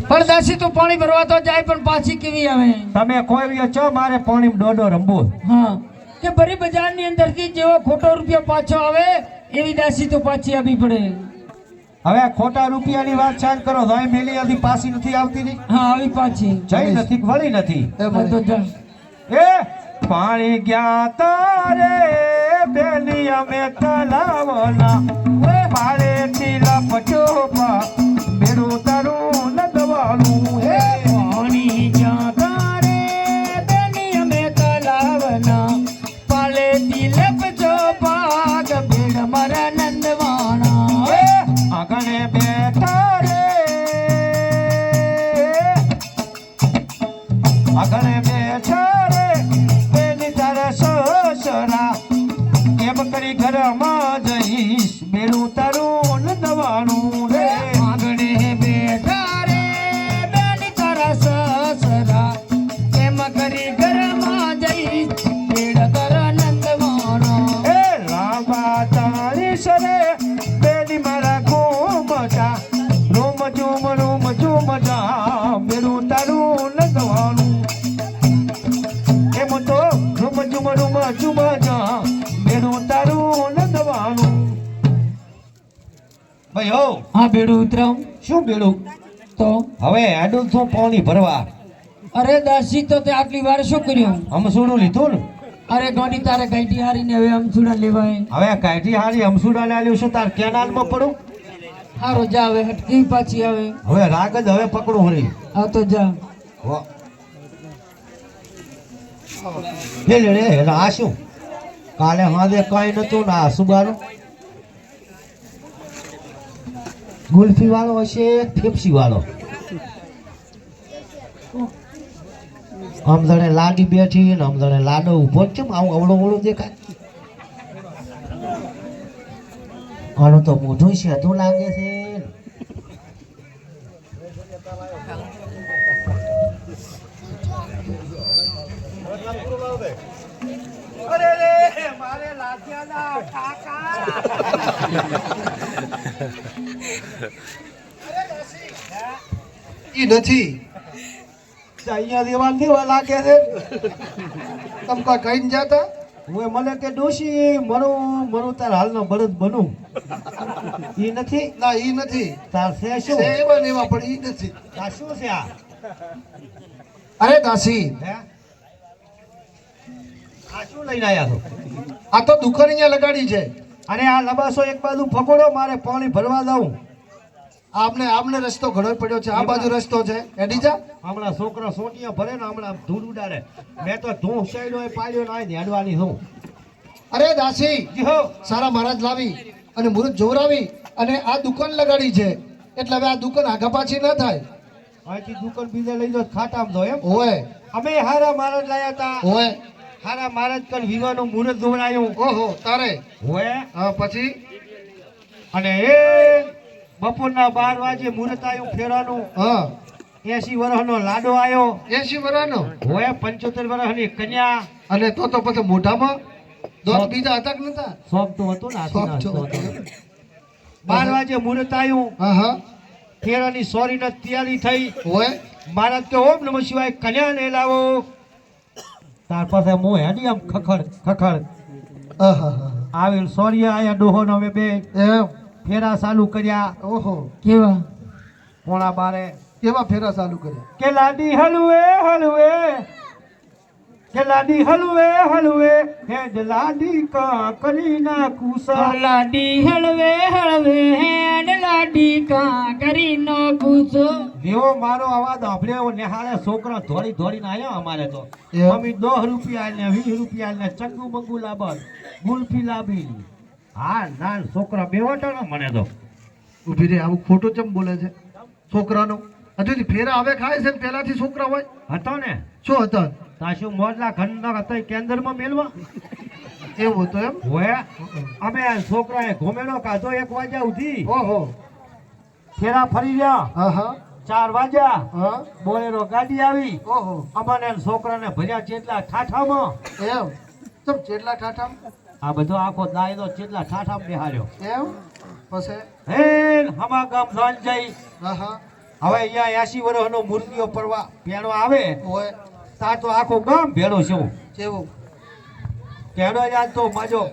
પણ દાસી તું પાણી ભરવા તો જાય પણ પાછી કેવી આવે? તમે કોઈ બી છો મારે પાણી ડોડો રમવું. હા કે ભરી બજારની અંદરથી જેવો ખોટો રૂપિયો પાછો આવે એવી દાસી તો પાછી આવી પડે. હવે ખોટા રૂપિયાની વાત શાંત કરો. ભાઈ મેલી આથી પાછી નથી આવતી ની. હા આવી પાછી જઈ નથી વળી નથી. હા તો જા. એ પાણી ગયા તારે બેલી અમે તલાવના પાળેથી લપચોપા બેડું તારું નદવાનું. હે પાણી ગયા તારે બેલી અમે તલાવના પાળેથી લપચોપા બેડ મારા નંદવાણા. આગળ બેઠા રે આગળ બેઠા રે બેની તારા સસરા કેમ કરી ઘરમાં જઈશ બેડું તારું નદવાનું. રે આગણે બેઠા રે બેની તારા સસરા કેમ કરી ઘરમાં જઈ બેડ તારા નંદવાણો. એ લાંબા તારી સરે બેની મારા ગોમટા રોમ ઝુમ જા બેડું તારું નદવાનું. એમ તો રોમ ઝુમ જા બેડું તારું નદવાનું. ભાઈ હો હા બેડું ઉતરાવ શું બેડું? તો હવે આડું છું પાણી ભરવા. અરે દાસી તો તે આટલી વાર શું કર્યું? અમસુડું લીધું ને. અરે ગોડી તારે ગાઈટી હારીને હવે અમથુડા લેવાય. હવે કાઢી હારી અમસુડા લાલ્યું છે તાર કેનાલમાં પડું. હારો જા હવે હટકી પાછી આવે. હવે રાગ જ હવે પકડું હરી. હા તો જા. લે લે લે આ શું કાલે હાદે કઈ નતું ના સુબારો ગુલ્ફી વાળો હશે ફેફસી વાળો. આમ જણે લાડી બેઠી ને આમ જણે લાડો ઉભો છે આવું અવળો અવળો દેખાય. આનું તો મોઢું સેતું લાગે છે. અરે રે મારે લાગ્યાના કાકા. ઈ નથી અહીંયા દેવાલ દેવા લાગે છે. તમ કા કહીને જાતા હું મને કે ડોશી મરું તાર હાલનો બળદ બનું. ઈ નથી ના ઈ નથી તાર છે શું? છે એવા ને એવા પણ ઈ નથી. આ શું છે આ? અરે દાસી હે આ શું લઈને આયા છો? આ તો દુકાન અહીંયા લગાડી છે. અરે આ લબાસો એક બાજુ પકડો મારે પાણી ભરવા દઉં. આમને રસ્તો ઘણો પડ્યો છે. આ બાજુ રસ્તો છે એડી જા. હમણાં છોકરા સોટિયા ભરે ને હમણાં ધૂળ ઉડાડે. મેં તો ધૂળ સાઈડો પાડ્યો ને હેડવાની છું. અરે દાસી જી હો સારા મહારાજ લાવી અને મુહૂર્ત જોવરાવી અને આ દુકાન લગાડી છે એટલે હવે આ દુકાન આગા પાછી ન થાય. અહીંથી દુકાન બીજે લઈ જાઓ ખાટામ દો એમ. હોય અમે હારા મહારાજ લાયા હતા. હોય હારા મહારાજ કલ વિવાહનું મુહૂર્ત જોવરાયું. ઓહો તારે હોય હા પછી અને એ બપોરના 12 વાગે મુહૂર્ત આવ્યું ફેરવાનું. હા 80 વર્ષનો લાડો આવ્યો. 80 વર્ષનો હોય 75 વર્ષની કન્યા. અને તો પછી મોઢામાં દોત બીજા હતા કે નતા? શોખ તો હતો ને શોખ હાથીના તો હતો. હતો. 12 વાગે મુહૂર્ત આવ્યું. હા હા ફેરાની સોરીને તૈયારી થઈ. હોય મહારાજ કે ઓમ નમઃ શિવાય કન્યાને લાવો. તાર પાસે મોં હેડી આમ ખખડ આહા આવેલ સોરીએ આયા ડોહો અમે બે એમ ફેરા ચાલુ કર્યા. ઓહો કેવા? 11:30 કેવા ફેરા ચાલુ કર્યા? કે લાડી હલવે હલવે કે લાડી હલવે હલવે હેડ લાડી કા કરી નાખું સા. લાડી હળવે હળવે હેડ લાડી કા કરી નો ગુસો. જેવો મારો અવાજ સાંભળ્યો નિહાળે છોકરા દોડીને આવ્યા અમારે તો. એમ? મમ્મી 10 રૂપિયા ને 20 રૂપિયા ને ચંગુ મંગુ લાબર ગુલ્ફી લાવી. હા ના છોકરા બેવટો ને મને તો. ઉભી રે આવું ખોટું ચમ બોલે છે છોકરાનો? હજુ ફેરા આવે ખાય છે ને પેલાથી છોકરા હોય હતો ને શું હતા? તાશું મોરલા ઘરના હતા કેન્દ્રમાં મેલવા એવું હતું એમ? હોય. અમે છોકરાએ ઘોમેડો કાઢો 1 વાગ્યા સુધી. ઓહો ફેરા ફરી રહ્યા. હા હા 4 વાગ્યા હા બોલેરો ગાડી આવી. ઓહો અમને છોકરાને ભર્યા ચેટલા ઠાઠામાં. એમ તમ કેટલા ઠાઠા આ બધો આખો દાયરો ચેટલા ઠાઠામાં બેહાર્યો. એમ પછી હે હમા ગામ ધન જઈ હા હા હવે અહીંયા 80 વર્ષનો મૂર્તિઓ પરવા પેણો આવે હોય તાર તો આખો ગામ ભેળો છે જેવું કેડો યાદ તો માજો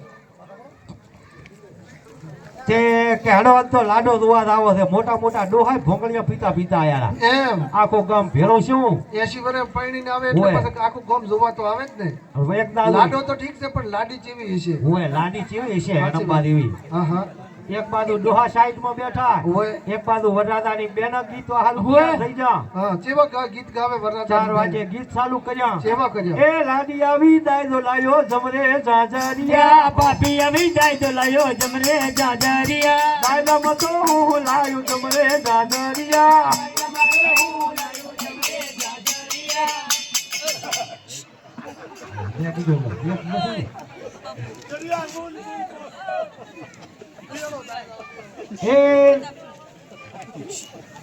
તે કેડો તો લાડો દુવાદ આવો છે મોટા મોટા ડોહા ભોંગળિયા પીતા પીતા યાર એમ આખો ગામ ભેળો શું 80 વર્ષ પૈણીને આવે એટલે હોય. પછી આખું ગામ જોવા તો આવે જ ને હવે એક દાદો લાડો તો ઠીક છે પણ લાડી જેવી છે હોય લાડી ચેવી છે સાચી હનંબા દેવી હા હા એક બાજુ ડોહા સાઈડમાં બેઠા હોય એક બાજુ વરરાજાની બેન ગીત હાલ હોય. થઈ જા હા જેવા ગીત ગાવે 4 વરરાજા વાગે ગીત ચાલુ કર્યા જેવા કર્યા એ લાડી આવી દાયદો લાયો જમરે જાજરિયા યા પાપી આવી જાય તો લાયો જમરે જાજરિયા દાયદામાં તો હું લાયો જમરે જાજરિયા એ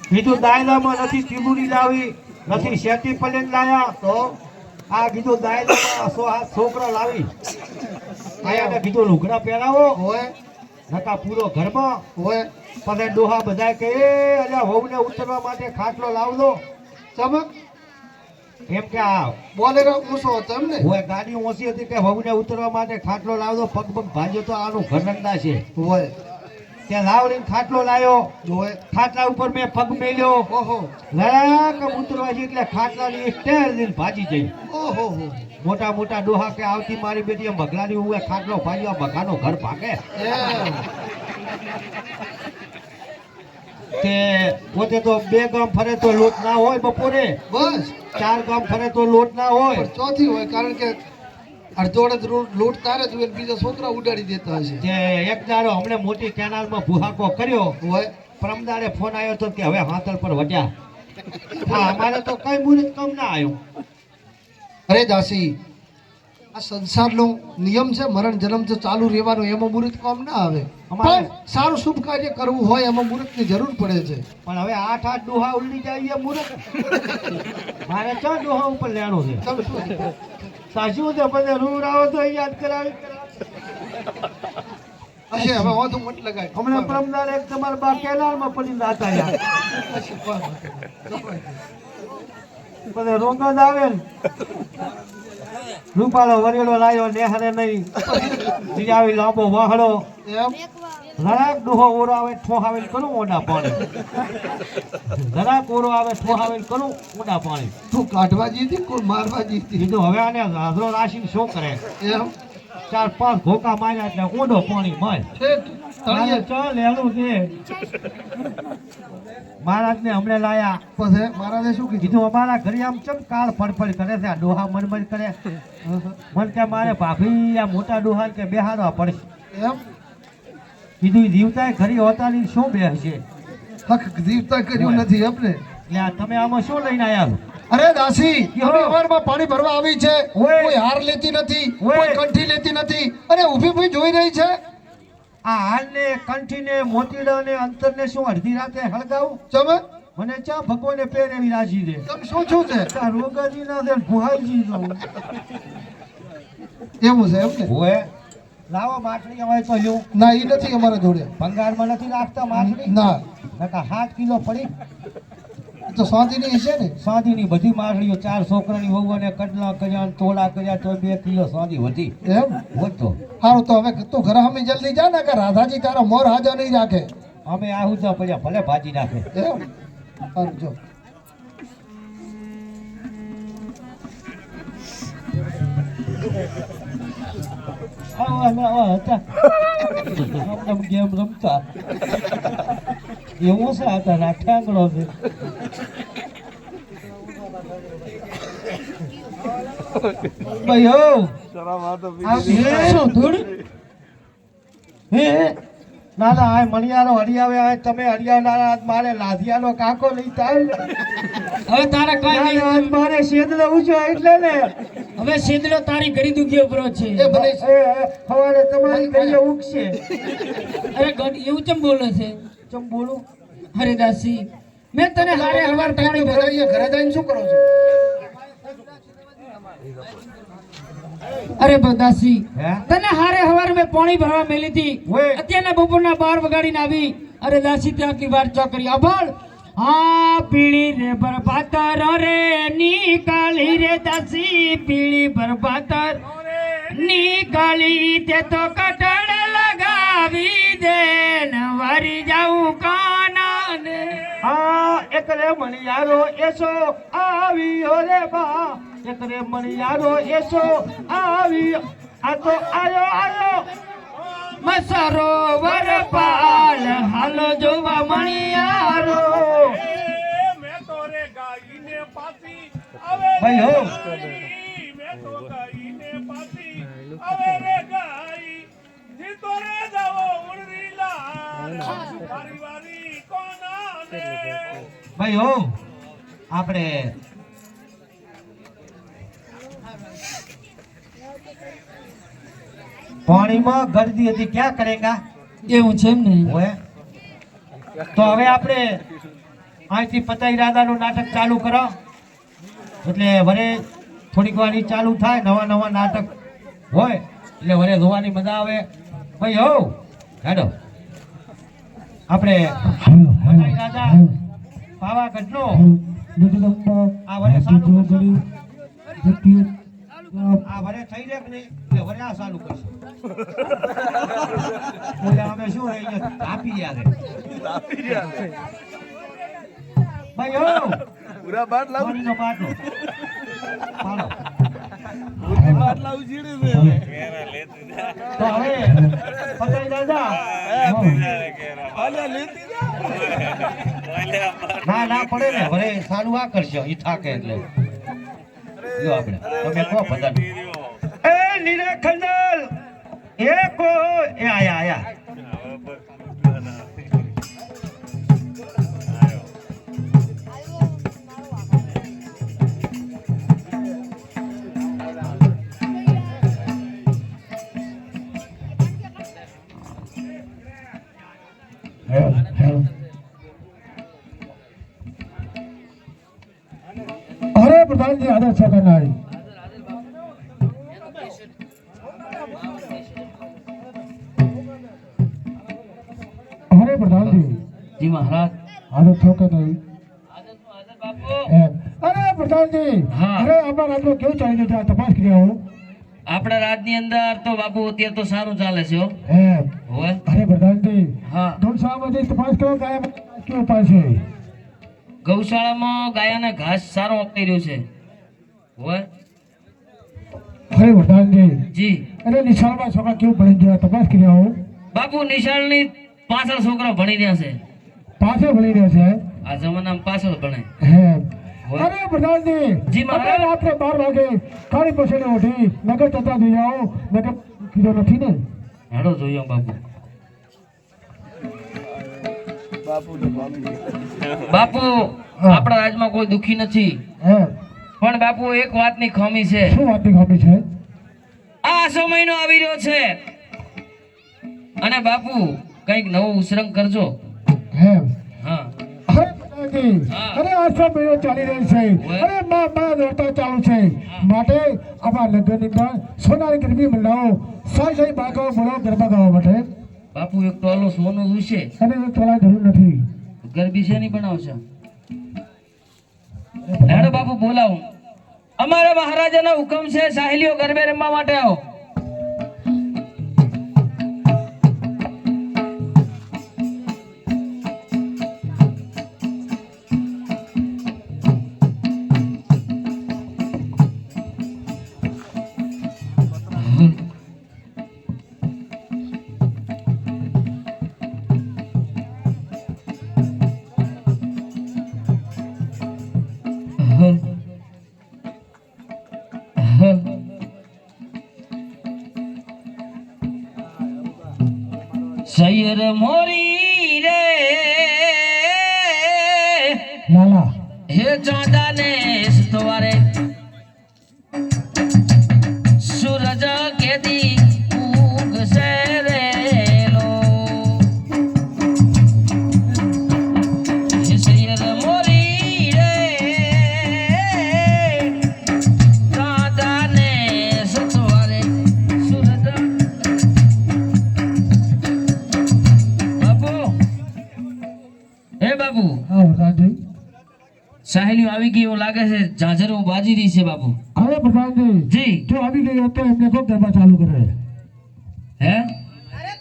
કીધું દાયદામાં નથી ચીબુડી લાવી નથી શેતી પલેન લાયા તો આ કીધું દાયદામાં છોકરા લાવી આયાને કીધું લુગડા પહેરાવો હોય નકા પૂરો ઘરમાં હોય પછી ડોહા બધા કે એ અલ્યા વહુને ઉતરવા માટે ખાટલો લાવજો ચમક એમ કે આ બોલેરો ઊંચો હતો એમ ને હોય ગાડી ઓછી હતી કે વહુને ઉતરવા માટે ખાટલો લાવજો પગ પગ ભાજ્યો તો આનું ઘરનંદા છે હોય ત્યાં લાવડીને ખાટલો લાવ્યો હોય ખાટલા ઉપર મેં પગ મેલ્યો ઓહો લડાક ઉતરવા છે એટલે ખાટલાની સ્ટેર દિન ભાજી જઈ ઓહો હો મોટા મોટા ડોહા કે આવતી મારી બેટી મગલાની ઉવે ખાટલો ભાગ્યો મકાનો ઘર ભાગે એમ તે પોતે તો 2 ગામ ફરે તો લોટ ના હોય બપોરે બસ 4 ગામ ફરે તો લોટ ના હોય પણ ચોથી હોય કારણ કે અડધોડ લૂંટ તારે જ હોય ને બીજા છોકરા ઉડાડી દેતા હશે તે એક દાડો હમણે મોટી કેનાલમાં ભૂહાકો કર્યો હોય પરમદારે ફોન આવ્યો તો કે હવે હાથલ પર વટ્યા હા અમારે તો કઈ મુહૂર્ત કમ ના આવ્યું અરે દાસી આ સંસારનો નિયમ છે મરણ જન્મ તો ચાલુ રહેવાનો એમાં મુહૂર્ત કામ ના આવે અમારે- પણ સારું શુભ કાર્ય કરવું હોય એમાં મુહૂર્તની જરૂર પડે છે પણ હવે 8 ડોહા ઉલડી જાય એ મુહૂર્ત મારે ચા ડોહા ઉપર લેવાનું છે ચમ શું? સાચું છે પછી રૂર આવો તો યાદ કરાવી હશે હવે વધુ મત લગાય હમણાં પરમદાર એક તમારા બા કેનાલમાં પડીને દાતા યાર પછી રોગજ આવે ને રૂપાળો વરેલો લાયો નેહરે નહીં જીજાવી લાંબો વાહડો એમ જરાક ડોહો ઓરો આવે ઠોહાવેલ કરું ઓડા પાણી જરાક ઓરો આવે ઠોહાવેલ કરું ઓડા પાણી તું કાઢવા જીતી કોઈ મારવા જીતી કીધું હવે આને હાજરો રાશિ શું કરે એમ 4-5 ઘોકા માર્યા એટલે ઓડો પાણી માર ઠેઠ તળિયે ચાલ લેલું છે મહારાજને હમણે લાયા પછી મહારાજે શું કીધું કીધું અમારા ઘરે આમ ચમ કાળ ફડફડ કરે છે આ ડોહા મન કરે મન કે મારે ભાભી આ મોટા ડોહા કે બેહાડવા પડશે એમ કીધું ઈ જીવતાય ઘરે હોતાની શું બેહશે હક જીવતા કર્યું નથી એમને એટલે આ તમે આમાં શું લઈને આયા અરે દાસી યો. અમે અવારમાં પાણી ભરવા આવી છે ઓય. કોઈ હાર લેતી નથી ઓય. કોઈ કંઠી લેતી નથી અને ઊભી ઊભી જોઈ રહી છે આ હાલને કંઠીને મોતીડાને અંતરને શું અડધી રાતે હળગાવું ચમે મને ચા ભગવાને પેર એવી રાજી દે તમે શું શું છે આ રોગાજી ના દે ભુહાઈજી નો એવું છે એમને ઓય લાવો માટલી હોય તો લ્યો ના એ નથી અમારા જોડે ભંગારમાં નથી રાખતા માટલી ના નકા 7 કિલો પડી એ તો શાંતિની છે ને સાદીની બધી માછલીઓ 4 છોકરાની વહુને કડલા કર્યા ને તોડા કર્યા તો 2 કિલો સાદી વધી એમ વધતો સારું તો હવે તું ઘરે અમે જલ્દી જા ને કે રાધાજી તારો મોર હાજર નહીં રાખે અમે આવું તો પડ્યા ભલે ભાજી નાખે એમ સારું જો આમ ગેમ રમતા એવું છે આ તો રાઠાંગડો છે ભાઈ હો શું ધૂળ હે ના ના આ મણિયારો હરિયાવે આ તમે હરિયાવનારા આજ મારે લાધિયાનો કાકો લઈ થાય હવે તારા કઈ નહીં આજ મારે શેદલો ઊંચો એટલે ને હવે શેદલો તારી ઘડી દુખી ઉપરો છે એ બને સવારે તમારી ઘરે ઉગશે અરે એવું ચમ બોલે છે ચમ બોલું હરિદાસી મેં તને હારે હવાર પાણી ભરાય ઘરે ઘરે જઈને શું કરો છો અરે બદાસી હે તને હારે હવાર મેં પાણી ભરવા મેલી હતી ઓય. અત્યારના બપોરના 12 વગાડીને આવી અરે દાસી ત્યાં કી વાર ચોકરી આભાળ હા પીળી રે બરબાતર રે નીકાળી રે દાસી પીળી બરબાતર નીકાળી તે તો કટડ લગાવી દે નવારી જાઉં કાનાને આ એકરે મણિયારો એસો આવ્યો રે બા એકરે મણિયારો એસો આવ્યો આ તો આયો મસરો વરપાલ હાલો જોવા મણિયારો મેં તો રે ગાઈને પાછી ભાઈ હો મેં તો ગાઈને પાછી હવે રે ગાઈ જીતો રે જાવો ઉડરીલા વારી વારી કોનાને ભાઈ હો આપણે પાણીમાં ગરદી હતી ક્યાં કરેગા એવું છે એમ ને હોય તો હવે આપણે અહીંથી પતાઈ રાધાનું નાટક ચાલુ કરો એટલે વરે થોડીક વાર ઈ ચાલુ થાય નવા નવા નાટક હોય એટલે વરે જોવાની મજા આવે ભાઈ હો હેડો આપણે પતાઈ રાધા પાવાગઢનો આ વરે ચાલુ કરશું. આ વરે થઈ રહે કે નહીં એટલે વરે આ ચાલુ કરશું એટલે અમે શું રહી ગયા આપી ગયા ભાઈ હો પૂરા બાટ પાણીનો બાટલો પાડો. બાટ લાવું જીડે તો હવે પતાઈ દાદા આલે લેતી ના ના પડે ને હવે સારું આ કરશો ઈ થાકે એટલે લ્યો આપણે તમે કહો બધા એ નીરે ખંડલ એ કો એ આયા अरे प्रधान जी आदर से करना है अरे प्रधान जी જી મહારાજ आदर से करना है બાપુ अरे प्रधान जी हाँ। अरे हमारा आज क्यों चाहिए था तपास किया हो આપણા રાજની અંદર તો બાપુ અત્યારે તો સારું ચાલે છે હો હોય अरे प्रधान जी હા तुम साहब मुझे तपास करो गाय क्यों पास है ગૌશાળામાં ગાયાને ઘાસ સારો આપી રહ્યું છે હોય अरे प्रधान जी જી अरे निशान में छोका क्यों बन गया तपास किया हो બાપુ નિશાળની પાછળ છોકરા ભણી રહ્યા છે पास है बनी रहे से આ જમાનામાં પાછળ ભણે है वो- अरे प्रधान जी जी महाराज। अरे रात के 12 वागे खाली पसीने उठी नगर चता दी जाओ नगर किलो नहीं ने હેડો જોયો બાપુ બાપુ આપણા રાજમાં કોઈ દુખી નથી है પણ બાપુ એક વાતની ખામી છે શું વાતની ખામી છે આ સમયનો આવી રહ્યો છે અને બાપુ કંઈક નવો ઉસરંગ કરજો है હા अरे पिताजी, हाँ। अरे आज सब महीनो चाली रही છે वो- अरे मां દોડતા ચાલુ છે માટે આપણા લગ્નની અંદર સોનાની ગરબી મંડાવો સાઈ બાળકો બોલો ગરબા ગાવા માટે બાપુ એક ટોલો સોનું જોઈશે અને એ થોડા જરૂર નથી ગરબી છે નહીં બનાવશે હેડો બાપુ બોલાવું અમારા મહારાજાનો હુકમ છે સાહેલીઓ ગરબે રમવા માટે આવો સૈયર મોરી રે લાલા હે ચાંદા ને સવારે સૂરજ કેદી ઉગશે રેલો હે સૈયર મોરી રે ચાંદા ને સવારે સૂરજ બાપુ હે બાપુ હા પ્રધાનજી સાહેલીઓ આવી ગઈ એવું લાગે છે, ઝાંઝરો બાજી રહી છે બાપુ. હવે પ્રધાનજી જી. જો આવી ગઈ હતો એમને કહો ગરબા ચાલુ કરે, હે?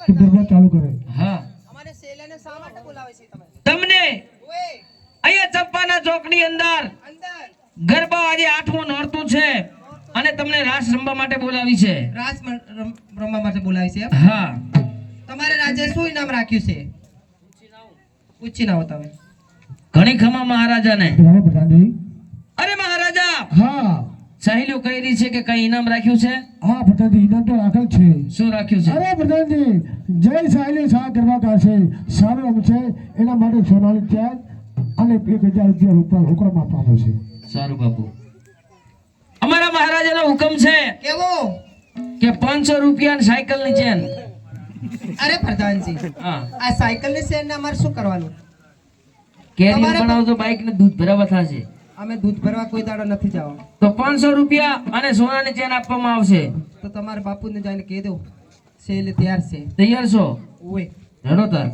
કે ગરબા ચાલુ કરે. હા. અમારે શેલાને શા માટે બોલાવે છે તમે? તમને ઓએ અહીંયા ચંપાના ચોકની અંદર અંદર ગરબા આજે 8મું નોરતું છે અને તમને રાસ રમવા માટે બોલાવી છે. રાસ રમવા માટે બોલાવે છે એમ? હા. તમારે રાજે શું ઇનામ રાખ્યું છે? પૂછી ના તમે. ઘણી ખમા મહારાજાને. બરાબર પ્રધાનજી. અરે મહારાજા, હા સાહેલીઓ કહી રહી છે કે કઈ ઇનામ રાખ્યું છે. હા પ્રધાનજી ઇનામ તો રાખેલ છે. શું રાખ્યું છે? અરે પ્રધાનજી જય સાહેલી સા ગરબા ગાશે, સારું રમશે એના માટે સોનાની ચેન અને 1000 રૂપિયા રોકડ આપવાનો છે. સારું બાપુ. અમારા મહારાજાનો હુકમ છે કેવો? કે 500 રૂપિયા સાયકલની ચેન. અરે પ્રધાનજી, હા. આ સાયકલની શેરને અમારે શું કરવાનું? કેરી તમારે બનાવો તો બાઇક ને દૂધ ભરાવા થશે. અમે દૂધ ભરવા કોઈ દાડો નથી જવા. તો 500 રૂપિયા અને સોનાની ચેન આપવામાં આવશે. તો તમારા બાપુને જઈને કહી દો શેલ તૈયાર છે. તૈયાર છો? ઓએ હેડો તાર.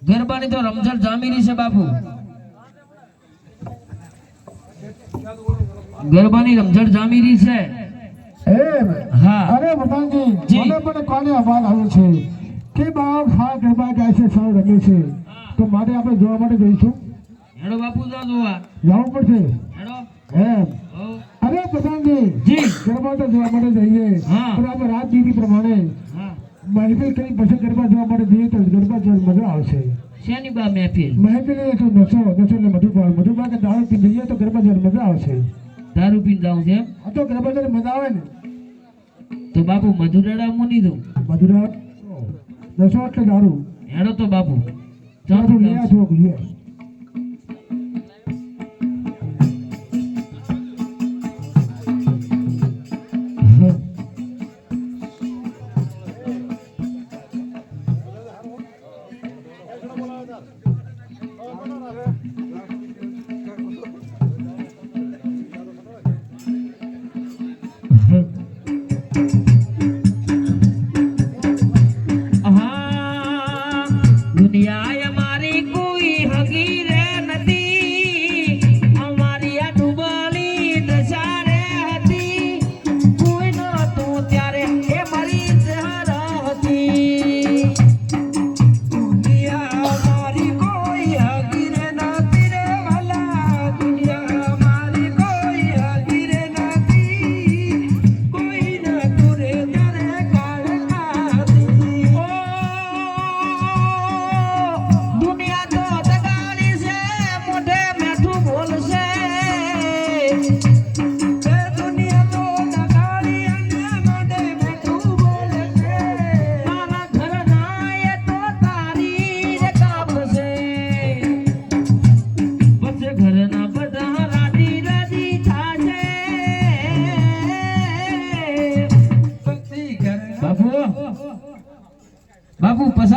ગરબાની તો રમઝટ જામી રહી છે બાપુ. ગરબાની રમઝટ જામી રહી છે. એમ? હા. અરે પ્રધાનજી જી. મને પણ કોને અવાજ આવ્યો છે કે બાપ હા ગરબા ગાય છે, સારું રમે છે, તો માટે આપણે જોવા માટે જઈશું. હેડો બાપુ, જાઓ જોવા. જવું પડશે. હેડો. એમ? હો. અરે પ્રધાનજી જી. ગરબા તો જોવા માટે જઈએ, હા. પણ આપણે રાત દીધી પ્રમાણે હા. મહેફિલ કરી પછી ગરબા જોવા માટે જઈએ તો ગરબા જોવા મજા આવશે. શેની બા મહેફિલ? મહેફિલ એ તો નશો એટલે મધુબા કે દારૂ પી જઈએ તો ગરબા જોવા મજા આવશે. દારૂ પીને જાઉં છે એમ? આ તો ગરબા જોવા મજા આવે ને. તો બાપુ મધુરાડા મુની દઉં. મધુરા નશો એટલે દારૂ. હેડો તો બાપુ. દારૂ લઈ આ થોડુંક લઈ આ. હા, દુનિયા મારી કોઈ હગી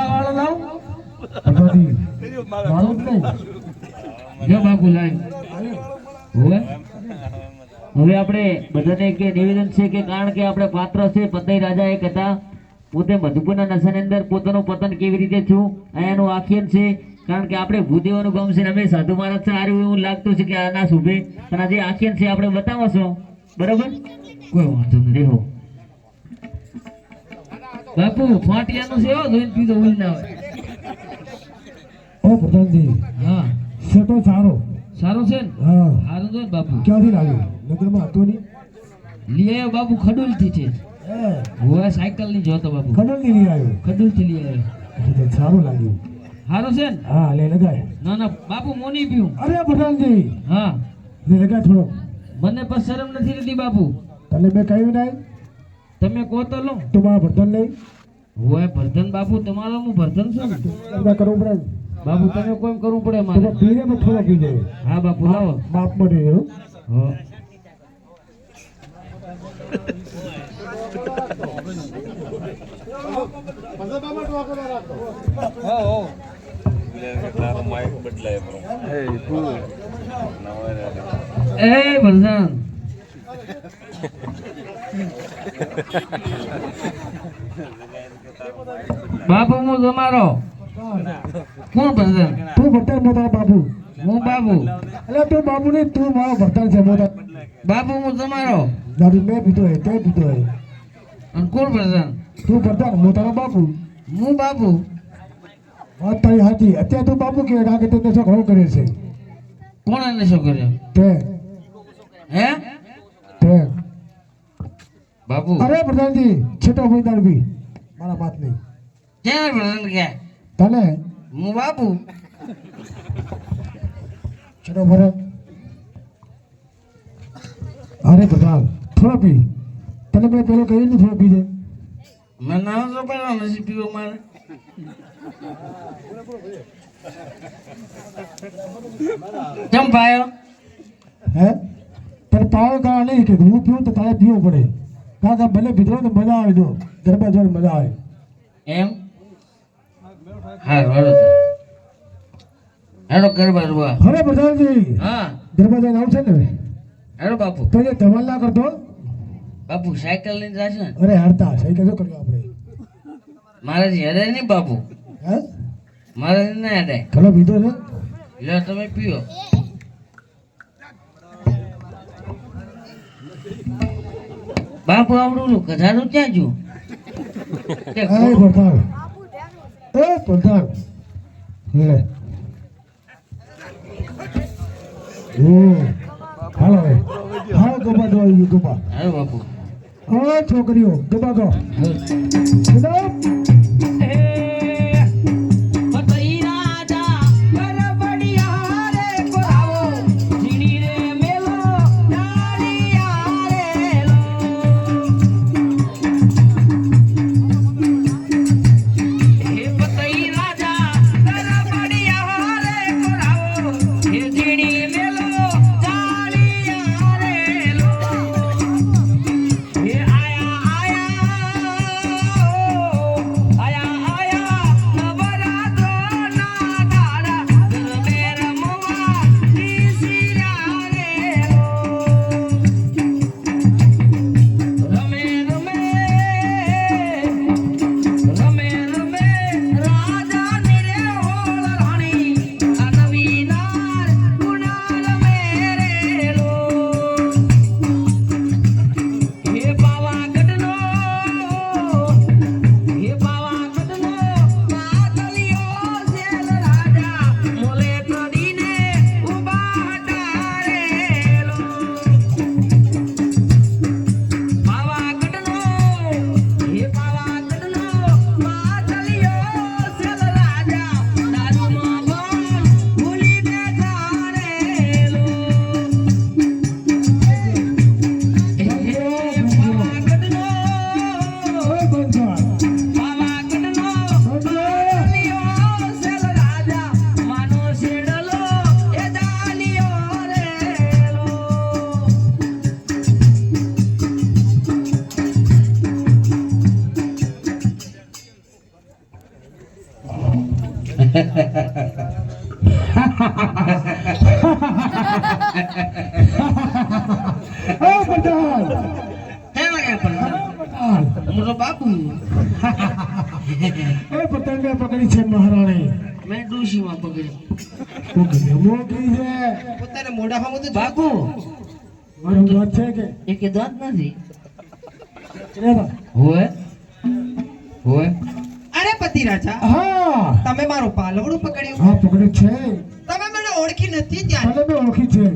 પૈસા વાળો લાવ પ્રધાનજી મારું જ નહીં જો બાપુ લાઈ હવે હવે આપણે બધાને કે નિવેદન છે કે કારણ કે આપણે પાત્ર છે પતઈ રાજા એક હતા પોતે મધુપુરના નશાની અંદર પોતાનું પતન કેવી રીતે થયું અહીંયાનું આખ્યાન છે કારણ કે આપણે ભૂદેવોનું ગામ છે ને અમે સાધુ મહારાજ છે આર્યું એવું લાગતું છે કે આ ના શુભે પણ આ જે આખ્યાન છે આપણે બતાવો છો બરાબર કોઈ વાંધો નથી હો બાપુ ફાટિયાનું છે હો જોઈને પીધો ઉલ ના હોય ઓ પ્રધાનજી હા સેટો સારો સારું છે ને હા સારું છે ને બાપુ ક્યાંથી લાવ્યો નગરમાં હતો નહીં લઈ આવ્યો બાપુ ખડુલ થી છે હે હવે સાયકલ ની જોતો બાપુ ખડલથી લઈ આવ્યો ખડુલ થી લઈ આવ્યો પછી તો સારું લાગ્યું સારું છે ને હા લે લગાય ના ના બાપુ મોની પીવું અરે પ્રધાનજી હા લે લગાય થોડો મને પણ શરમ નથી રહેતી બાપુ તને મેં કહ્યું નહીં તમે કહો તો લો તું મારા ભરતન નહીં હોય ભરધન બાપુ તમારો હું ભરધન છું ને લગા કરવું પડે ને. બાપુ તમે કોઈ કરવું પડે તો મારે પીને પણ થોડા પી જાય હા બાપુ લાવો બાપ માટે એવું હા તારો માઇક બદલાય bro. એ ભરધન બાપુ હું તમારો કોણ ભરધન તું ભરતન મોટા બાપુ હું બાપુ એટલે તું બાપુ નહીં તું મારો ભરતન છે મોટા બાપુ હું તમારો દાદી મેં પીધો હે તે પીધો હે અને કોણ ભરધન તું ભરતન મોટાનો બાપુ હું બાપુ વાત તારી હાથી અત્યારે તું બાપુ કે કારણ કે તે નશો ઘણો કરે છે કોણ એને શું કર્યો તે હે તે બાપુ અરે પ્રધાનજી છેટો ભાઈ બી મારા વાત નહીં ક્યાં ભરધન કે તને હું બાપુ છેટો ભરત અરે પ્રધાન થોડો પી તને મેં પેલો કહ્યું ને થોડો પી દે મને ના તો પેલા નથી પીવો મારે કેમ પાયો હે તને પાવર કરવા નહીં કે હું પીવું તો તારે પીવું પડે કારણ કે ભલે પીધો તો મજા આવે જો ગરબા જોઈને મજા આવે એમ હા હેડો હેડો ગરબા રમવા હવે પ્રધાનજી હા ગરબા જોઈને આવશે ને હેડો બાપુ તો એ ધમાલ ના કરતો બાપુ સાયકલ લઈને જશે ને અરે હારતા સાયકલ શું કર્યું આપણે મારાથી હેડે નહીં બાપુ હે મારાથી ના હેડે ઘણો પીધો છે લો તમે પીઓ બાપુ આવડું કધારું ક્યાં જો એ પ્રધાન એ પ્રધાન લે હાલો હવે હાલો ગોપા દો આવી ગયું ગોપા હાલો બાપુ હા છોકરીઓ ગોપા દો એ પટેલ હે વગર પણ મોટો બાપુ એ પતંગે પકડી છે મહારાણી મેં ડોશીમાં પકડી તું ગમે મોટી છે પોતાને મોઢામાં તો બાપુ મારું વાત છે કે એ કે દાંત નથી રે બા. હોય હોય અરે પતિ રાજા હા તમે મારું પાલવડું પકડ્યું હા પકડ્યું છે તમે મને ઓળખી નથી ત્યાં તને મેં ઓળખી છે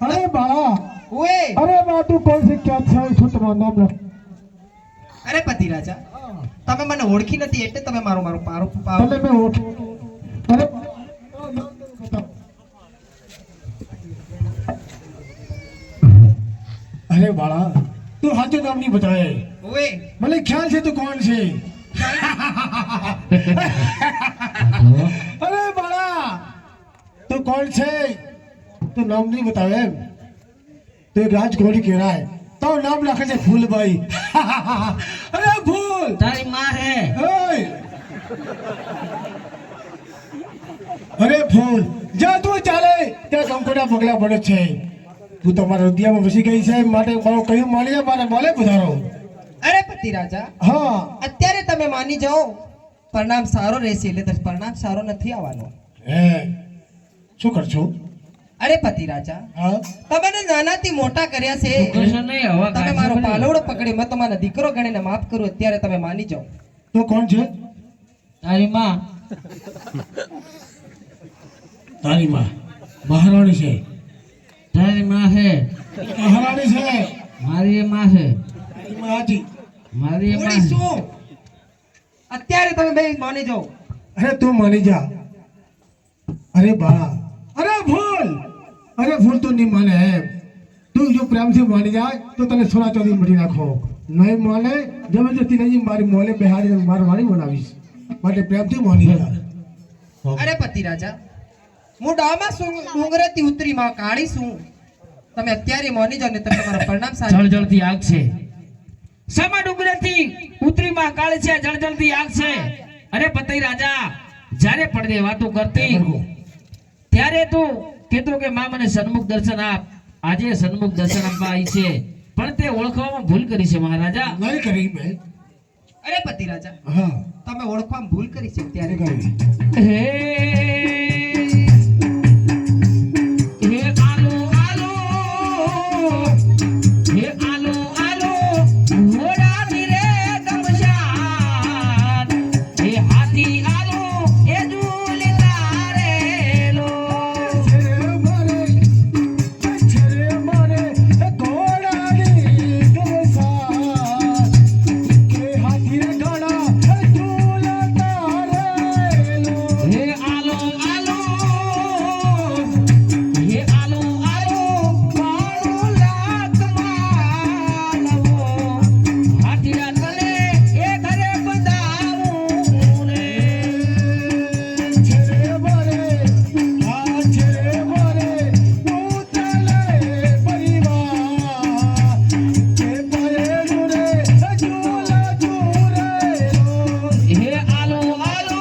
અરે બાળા ઓએ અરે બા તું કોણ છે ક્યાં છે શું તમારું નામ લખ અરે પતિ રાજા તમે મને ઓળખી નથી એટલે તમે મારું મારું પારું તને મેં ઓળખી અરે અરે બાળા તું સાચું નામ નહીં બતાવે ઓએ મને ખ્યાલ છે તું કોણ છે અરે બાળા તું કોણ છે તું નામ નહીં બતાવે એમ તું એક રાજકોટી કહેવાય તો નામ રાખે છે ફૂલભાઈ અરે ફૂલ તારી માં હે ઓય! અરે ફૂલ જા તું ચાલે ત્યાં કંકોડા પગલા પડે છે તું તમારા હૃદયમાં વસી ગઈ છે માટે મારું કયું માની જા મારે બોલે પધારો અરે પતિ રાજા હા અત્યારે તમે માની જાઓ પરિણામ સારો રહેશે એટલે તો પરિણામ સારો નથી આવવાનો હે શું કરશો અરે પતિ રાજા હા તમે નાનાથી મોટા કર્યા છે કૃષ્ણ નહીં હવે તમે મારો પાલવડો પકડી મેં તમારા દીકરો ગણીને માફ કરું અત્યારે તમે માની જાઓ તો કોણ છે તારી માં તારી માં મહારાણી છે તારી માં હે મહારાણી છે મારી એ માં હે તારી માં હાજી મારી એ ઓળી માં શું અત્યારે તમે બે માની જાઓ અરે તું માની જા અરે બા અરે ફૂલ અરે ફૂલ તું નહીં માને એમ તું જો પ્રેમથી માની જાય તો તને સોના ચોથી મળી નાખો નહીં માને જબરજસ્તી નહીં મારી મોલે બેહાડી મારી વાણી બનાવીશ માટે પ્રેમથી માની જા અરે પતિ રાજા હું ડામાં શું ડુંગરેથી ઉતરી માં કાળી છું તમે અત્યારે માની જાઓ ને તમે તમારા પરિણામ સારું જળજળતી આગ છે સમા ડુંગરેથી ઉતરી માં કાળ છે જળજળતી આગ છે અરે પતઈ રાજા જ્યારે પડદે વાતો કરતી ત્યારે તું કહેતો કે માં મને સન્મુખ દર્શન આપ આજે સન્મુખ દર્શન આપવા આવી છે પણ તે ઓળખવામાં ભૂલ કરી છે મહારાજા નહીં કરી મેં અરે પતિ રાજા હા તમે ઓળખવામાં ભૂલ કરી છે ત્યારે કરી હે હે આલો આલો હે આલો આલો ઘોડા ધીરે ગમશાન હે હાથી આલો એ ઝૂલી તારેલો છરે મારે ઘોડાની ગમસા કે હાથી રે ઘોડા ઝૂલા તારેલો હે આલો આલો હે આલો આલો કાળો લાખ માલવો હાથીરા તલે એ ઘરે બંધાવું રે છરે મારે આ છરે મારે ઉતલે પરિવાર કે પાયે રે ઝૂલા ઝૂરેલો હે આલો આલો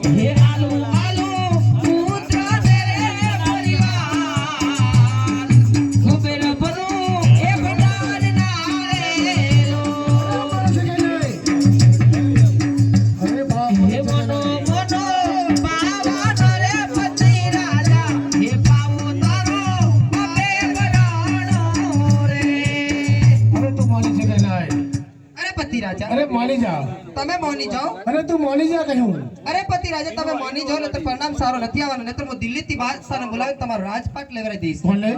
હે આલો આલો પુત્ર તેરે પરિવાર કુબેર બનો એ ભંડાર નારેલો અરે બાપ હે મનો મનો પાવાનો રે પતિ રાજા હે પાવો તારો અબે બરાણો રે અરે તું માની છે કે નહીં અરે પતિ રાજા અરે માની જા તમે માની જાઓ અરે તું માની જા કહ્યું અરે પતિ રાજા તમે માની જાઓ ને તો પરિણામ સારો નથી આવવાનો નહીતર હું દિલ્હીથી બાદશાહને બોલાવી તમારો રાજપાટ લેવરાઈ દઈશ कौन ले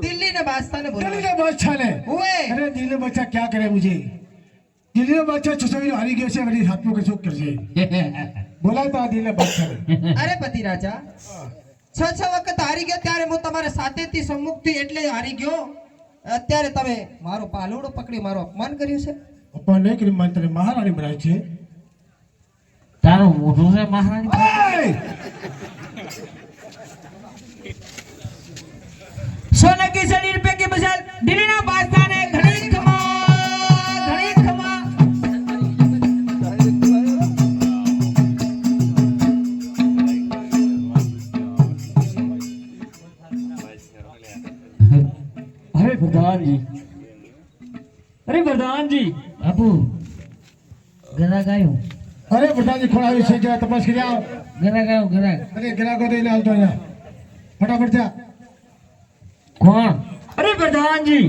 દિલ્હી ને બાદશાહને दिल्ली બોલાવી का बादशाह ने ओए अरे दिल्ली का बादशाह क्या करे मुझे दिल्ली का बादशाह छुसवी हारी गयो से मेरी हाथ में के शोक कर से बोला था दिल्ली बादशाह ने અરે પતિ રાજા છ વખત હારી ગયો ત્યારે હું તમારા સાથેથી સમ્મુખથી એટલે હારી ગયો અત્યારે તમે મારો પાલોડો પકડી મારો અપમાન કર્યું છે अपन ने कि मान तेरे महारानी बनाई छे તારું મોઢું છે મહારાણી ओए सोने की शरीर पे की मिसाल दिल्लीના બાદશાહને ઘણી ખમા પ્રધાનજી, અરે પ્રધાનજી, બાપુ ગ્રાહક આવ્યું. અરે પ્રધાનજી કોણ આવ્યું છે જરા તપાસ કરી આવો. ગ્રાહક આવ્યો, ગ્રાહક. અરે ગ્રાહકો તો એને હાલતો અહીંયા ફટાફટ જા. કોણ? અરે પ્રધાનજી,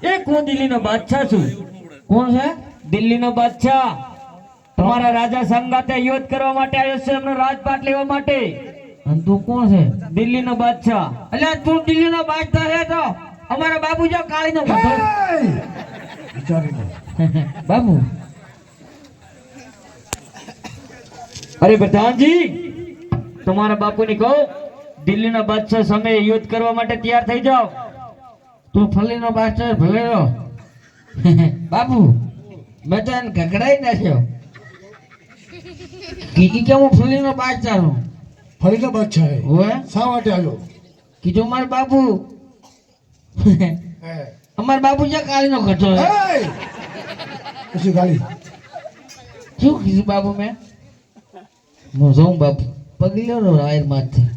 એ કોણ દિલ્હીનો બાદશાહ છું. કોણ છે? દિલ્હીનો બાદશાહ. તમારા રાજા સંગાતે યુદ્ધ કરવા માટે આવ્યો છે, એમનો રાજપાટ લેવા માટે. અને તું કોણ છે? દિલ્હીનો બાદશાહ. એટલે તું દિલ્હીનો બાદશાહ છે તો અમારા બાપુ જો કાળીનો ગધો. વિચારીને બાબુ, અરે પ્રધાનજી, તમારા બાપુને કહો દિલ્હીના બાદશાહ સામે યુદ્ધ કરવા માટે તૈયાર થઈ જાઓ. તું ફલીનો બાદશાહ ભલેરો. બાપુ, બધાને ઘગડાઈ નાખ્યો. કીધી કે હું ફલીનો બાદશાહ છું. ફરીનો બાદશાહ હે. ઓએ, શા માટે આવ્યો? કીધું મારા બાપુ. હે. અમારા બાપુ છે કાળીનો ગધો છે. એ! પછી ગાલી. શું કીધું બાપુ મેં? હું જોઉં બાપુ પગલ્યો રાયર માંથી.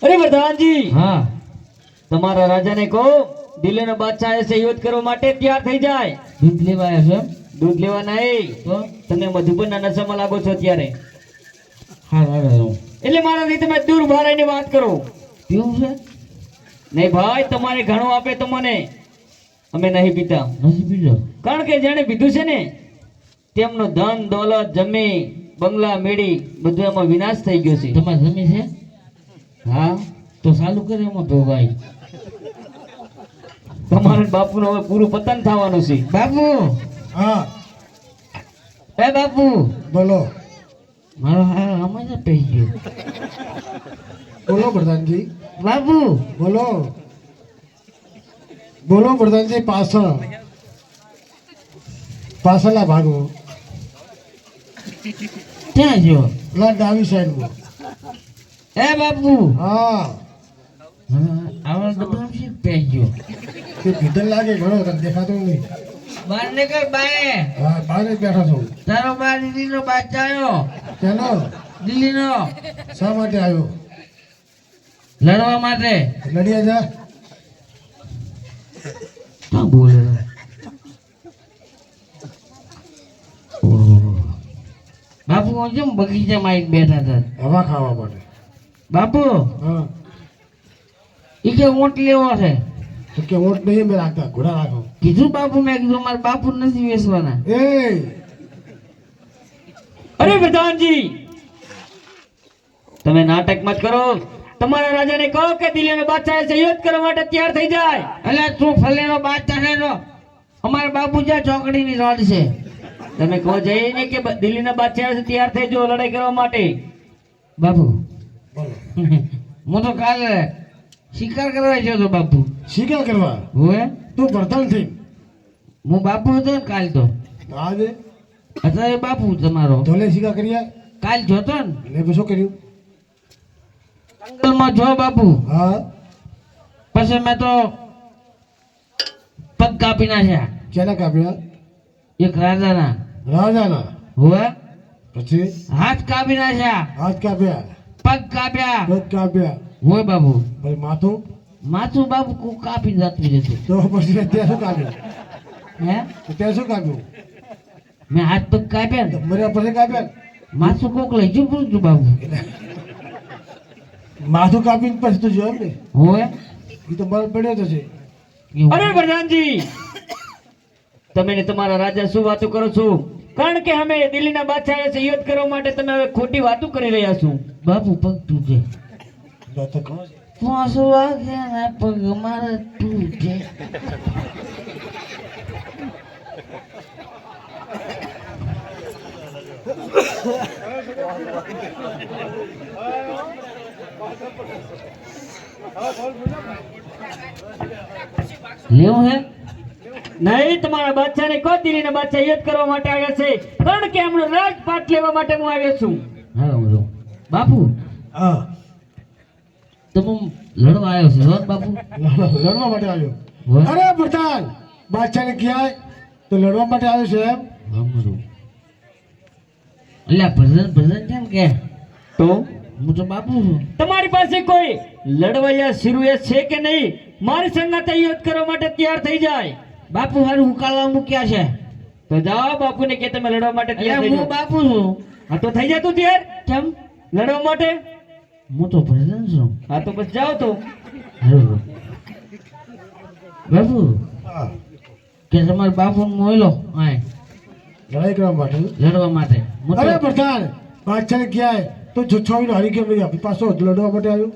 અરે પ્રધાનજી, હા, તમારા રાજાને કહો દિલ્હીનો બાદશાહ છે યુદ્ધ કરવા માટે તૈયાર થઈ જાય. દૂધ લેવા આવ્યો છે? દૂધ લેવા નહીં તો તમે મધુબનના નશામાં લાગો છો અત્યારે. હા, એટલે મારાથી તમે દૂર ભારાઈને વાત કરો. પીવું છે? નહીં ભાઈ, તમારે ઘણું આપે તો મને. અમે નહીં પીતા. નથી પીતો? કારણ કે જેણે પીધું છે ને તેમનું ધન દોલત જમી બંગલા મેળી બધું એમાં વિનાશ થઈ ગયો છે. તમારે જમી છે? હા, તો ચાલુ કરે એમાં તો ભાઈ. તમારા બાપુનું હવે પૂરું પતન થવાનું છે. બાપુ, હા એ બાપુ, બોલો. મારો હા આમાં જ પી ગયો. બોલો પ્રધાનજી. બાપુ, બોલો. બોલો પ્રધાનજી. પાછળના ભાગો. ક્યાં જો? પેલા ડાબી સાઈડમાં. એ બાપુ, હા આવા ડબ્બા છે પી ગયો. તે ભીતર લાગે ઘણો તને દેખાતો નહીં. બહાર નીકળ બાય. હા બહાર જ બેઠો છું. તારો બાર દિલ્હીનો બાદશાહ આવ્યો. કેનો? દિલ્હીનો શા માટે આવ્યો? લડવા માટે. લડિયા જા. ક્યાં બોલે? બાપુ હું કેમ બગીચામાં આવીને બેઠા હતા? હવા ખાવા માટે. બાપુ, હા ઈ કે ઊંટ લેવો છે. તો કે ઊંટ નહીં મેં રાખતા, ઘોડા રાખો. કીધું બાપુ, મેં કીધું મારા બાપુ નથી વેચવાના. એ અરે પ્રધાનજી, તમે નાટક મત કરો. તમારા રાજાને કહો કે દિલ્હીનો બાદશાહ છે યુદ્ધ કરવા માટે તૈયાર થઈ જાય. એટલે તું ફલેનો બાદશાહ છે નો અમારા બાપુ જ્યાં ચોકડીની રોડ છે. તમે કહો જઈને કે દિલ્હીના બાદશાહ છે તૈયાર થઈ જો લડાઈ કરવા માટે. બાપુ, બોલો. હું તો કાલે શિકાર કરવા ગયો તો બાપુ. શિકાર કરવા? હોય તું પ્રધાન થઈ? હું બાપુ હતો ને કાલ તો. આજે અત્યારે બાપુ તમારો. ધોલે શિકાર કર્યા કાલ જોતો ને ને પછી શું કર્યું? જંગલમાં જો બાપુ. હા પછી મેં તો પગ કાપી નાખ્યા ક્યાંના કાપ્યા? એક રાજાના. રાજાના? હોય પછી હાથ કાપી નાખ્યા, હાથ કાપ્યા, પગ કાપ્યા. પગ કાપ્યા, હોય બાપુ. પછી માથું? માથું બાપુ કાપી જતું જતું. તો પછી ત્યાં શું કાપ્યું? હે, તો ત્યાં શું કાપ્યું? મેં હાથ પગ કાપ્યા ને તો મર્યા પછી કાપ્યા ને? માથું કોક લઈ જવું પૂછતું બાપુ. માથું કાપીને પછી તો જોયું ને હોય એ તો બળ પડ્યો તો છે. અરે પ્રધાનજી, તમે ને તમારા રાજા શું વાતો કરો છો? કારણ કે અમે દિલ્હીના બાદશાહ છે યુદ્ધ કરવા માટે તમે હવે ખોટી વાતો કરી રહ્યા છો. બાપુ પગ તૂટે. તો તો કહો. 5 વાગ્યાના પગ મારા તૂટે. લેવું હે નહીં? તમારા બાદશાહને કહો દિલ્હીના બાદશાહ યુદ્ધ કરવા માટે આવ્યા છે, કારણ કે એમનો રાજપાટ લેવા માટે હું આવ્યો છું. હા બાપુ, હા તો હું લડવા આવ્યો છું. રોજ બાપુ લડવા માટે આવ્યો? અરે પ્રધાન, બાદશાહને ક્યાંય તો લડવા માટે આવ્યો છે એમ? અલ્યા ભજન કેમ કે? તો હું તો બાપુ છું. તમારી પાસે કોઈ લડવૈયા શિરુએ છે કે નહીં મારી સંગાતે યુદ્ધ કરવા માટે તૈયાર થઈ જાય. બાપુ હારું ઉકાળવા મૂક્યા છે. તો જાઓ બાપુને કે તમે લડવા માટે તૈયાર થઈ જાઓ. હું બાપુ છું. હા તો થઈ જા તું તૈયાર. કેમ લડવા માટે? હું તો ભજન છું. હા તો બસ જાઓ તો. બાપુ હા કે તમારા બાપુ મોયલો આય લડાઈ કરવા માટે લડવા માટે. અરે પ્રધાન બાદશાહ ક્યાં તો છોછાવીને હારી કેમ નહીં આપી પાછો લડવા માટે આવ્યો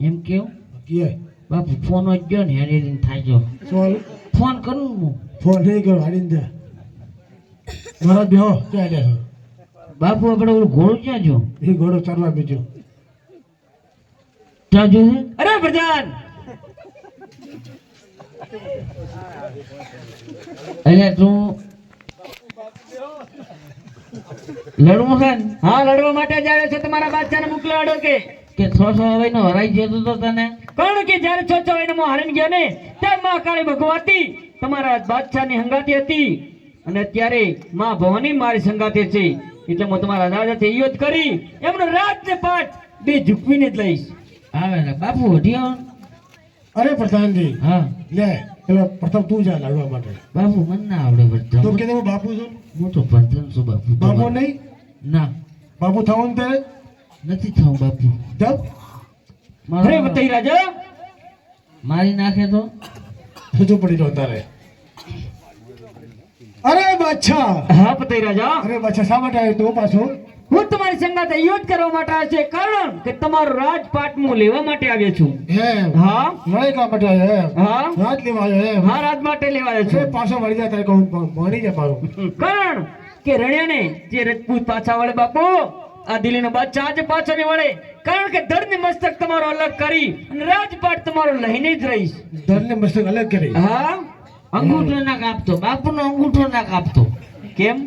એમ કેવું ક્યાં બાપુ ફોન જ ગયો ને હેરી થાય ગયો. સવાલ ફોન કરું હું. ફોન નહીં કરો હારીને જા મારા બેહો ક્યાં લે બાપુ આપણે ઓલું ઘોડું ક્યાં જો? એ ઘોડો ચાલવા બીજો ક્યાં જોયું? અરે પ્રધાન અહીંયા તું લડવું છે ને? હા લડવા માટે જ આવ્યો છે. તમારા બાદશાહને મોકલાડો કે 6 વાયનો હરાઈ જતો તો તને. કારણ કે જ્યારે 6 વાયનો હું હારીને ગયો ને ત્યારે માં કાળી ભગવતી તમારા બાદશાહની હંગાતી હતી અને અત્યારે માં ભવાની મારી સંગાતે છે. એટલે હું તમારા રાજાથી યુદ્ધ કરી એમનો રાજને પાઠ બે ઝૂકવીને જ લઈશ. આવે ને બાપુ હટિયો. અરે પ્રધાનજી હા લે પેલો પ્રથમ તું જા લડવા માટે બાપુ મને ના આવડે તો બધું. કે હું બાપુ છું હું તો પ્રધાન છું બાપુ. બાપુ નહીં ના બાપુ થવું ને તારે નથી થવું બાપુ. તબ અરે બતાઈ રાજા મારી નાખે તો શું પડી રહ્યો તારે અરે બાદશાહ હા બતાઈ રાજા અરે બાદશાહ શા માટે આવ્યો તું પાછો હું તમારી સંગાતે યુદ્ધ કરવા માટે આવ્યો છે. કારણ કે તમારો રાજપાટ હું લેવા માટે આવ્યો છું. એમ હા લડાઈ કરવા માટે આવ્યો એમ હા રાત લેવા આવ્યો એમ હા રાજ માટે લેવા આવ્યો અરે છું. પાછો વળી જાય તારે કહું ભણી જાય મારું કારણ કે રણ્યાને જે રજપૂત પાછા વળે બાપુ આ દિલ્હીનો બાદશાહ આજે પાછો નહીં વળે. કારણ કે ધડ મસ્તક તમારો અલગ કરી અને રાજપાટ તમારો લઈને જ રહીશ. ધરને મસ્તક અલગ કરી હા અંગૂઠો ના કાપતો બાપુનો અંગૂઠો ના કાપતો. કેમ?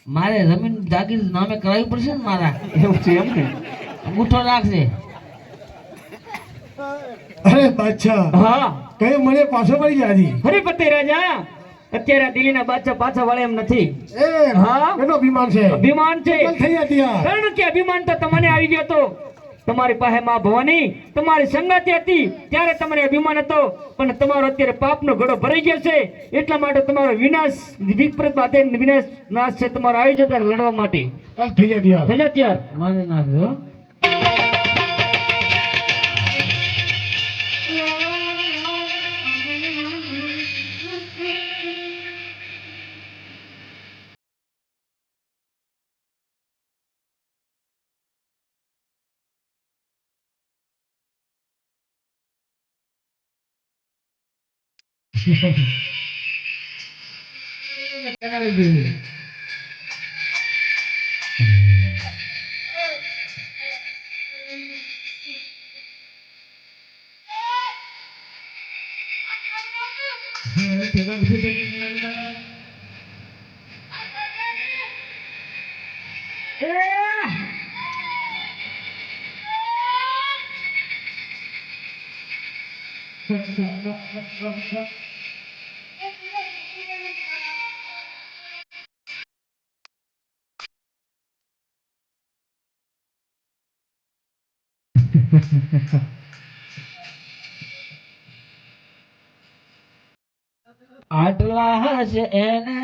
મારે જમીન જાગીર નામે કરાવી પડશે ને મારા. એવું છે એમ ને? અંગૂઠો રાખજે. અરે બાદશાહ હા કઈ મને પાછો પડી ગયા હજી હરિપતિ રાજા અત્યારે આ દિલ્હીના બાદશાહ પાછા વળે એમ નથી. એમ હા. એનો અભિમાન છે અભિમાન છે. પણ થઈ હતી યાર કારણ કે અભિમાન તો તમને આવી ગયો તો તમારી પાસે માં ભવાની તમારી સંગાતે હતી ત્યારે તમને અભિમાન હતો. પણ તમારો અત્યારે પાપનો ઘડો ભરાઈ ગયો છે. એટલા માટે તમારો વિનાશ વિપરીત બાતે વિનાશ નાશ છે તમારો આવી જતા લડવા માટે. થઈ હતી યાર થઈ જા ત્યાર મારે નાખ્યો. આટલા છે એને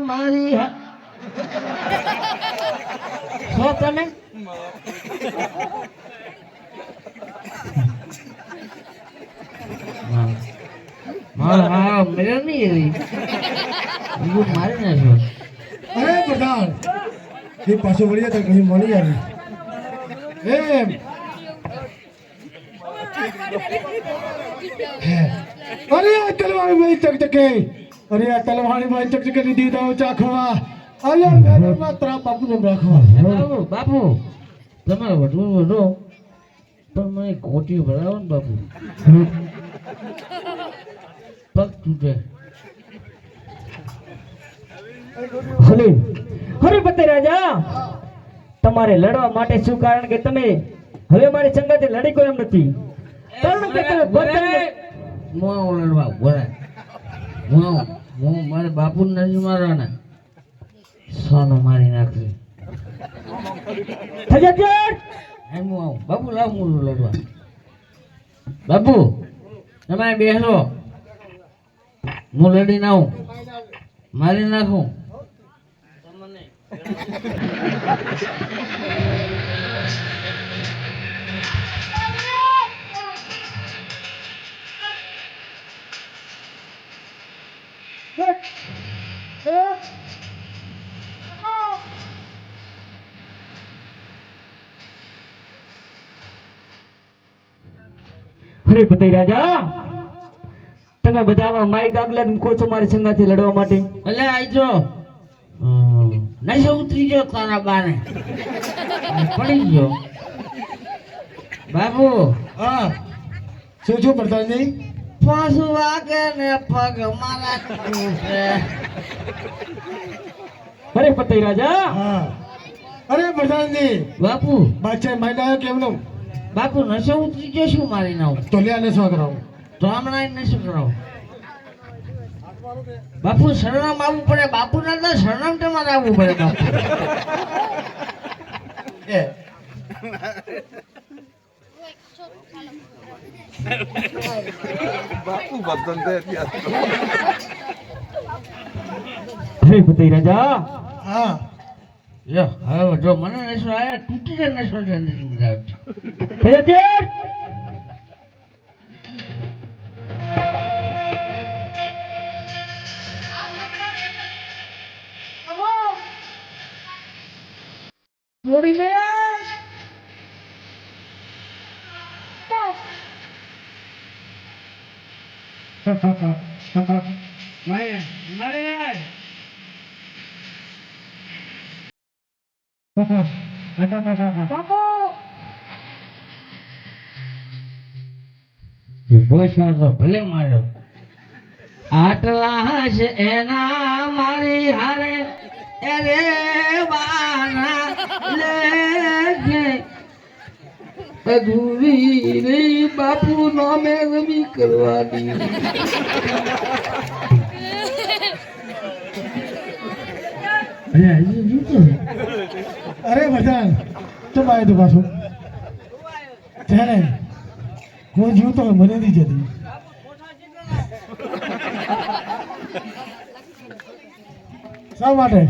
મારી છો તમે મારા મેરે નહીં રહી મારી નાખ્યો. અરે પ્રધાન એ પાછો વળી જાય કहीं મળી આવી એમ અરે આ તલવારી ભાઈ ચકચકે અરે આ તલવારી ભાઈ ચકચકે લીધી તો ચાખવા અરે મેં તારા બાપુને રાખવા બાપુ બાપુ તમારે વધુ વધુ પણ મને કોટી ભરાવો ને બાપુ. પગ તૂટે. હરિપતિ રાજા તમારે લડવા માટે શું કારણ કે તમે હવે મારી સંગાતે લડી કોઈ એમ નથી. કારણ કે તમે લડવા બોલાય હું મારે બાપુ નથી મારવાના. સોનો મારી નાખશે. બાપુ લાવ હું લડવા. બાપુ તમે બેસો, હું લડીને આવું, મારી નાખું. અરે પતઈ રાજા, તમે બધા માઈક આગલા મૂકો છો મારી સંગાથી લડવા માટે. એટલે આજો નશો ઉતરી ગયો તારા બાને, પડી ગયો. બાબુ હા શું પ્રધાનજી? પાછું વાગે ને પગ મારા તૂટે. અરે પતઈ રાજા. હા અરે પ્રધાનજી, બાપુ બાદશાહ મારી આવ્યો કેમનો? બાપુ નશો ઉતરી ગયો, શું મારી નાખું? તો લે આને શું કરાવું? તો હમણાં નશો કરાવો. બાપુ શરણામ આવવું પડે. બાપુ ના તો શરણામ તમારે આવવું પડે. બાપુ બાપુ બદલતે અરે પતઈ રાજા. હા યો હવે જો મને નશો આયા, તૂટી જાય નશો છે નથી મજા આવતી. ભલે માર્યો આટલા છે એના મારી હારે અરે વાના લેજે અધૂરી રે બાપુ નામે રમી કરવાની. અરે પ્રધાન તો બાય તો પાછું છે ને હું જીવતો હોય મને નથી જતી. શા માટે?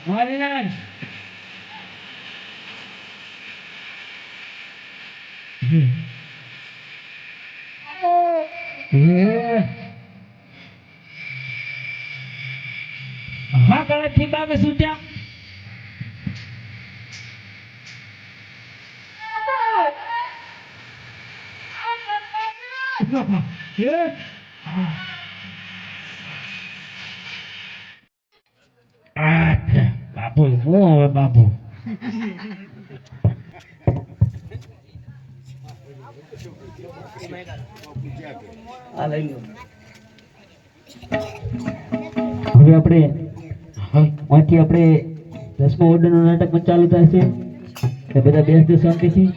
મારી નાખ. હા કળાથી બાબે સુટ્યા. બાપુ શું હવે બાપુ? હવે આપણે અહીંથી આપણે 10મા ઓર્ડરનું નાટક પણ ચાલુ થશે. બધા બેસજો શાંતિથી.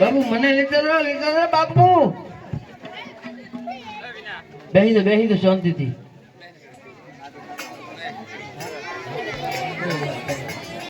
બાબુ મને લીધો બાપુ. બેસી દો શાંતિથી.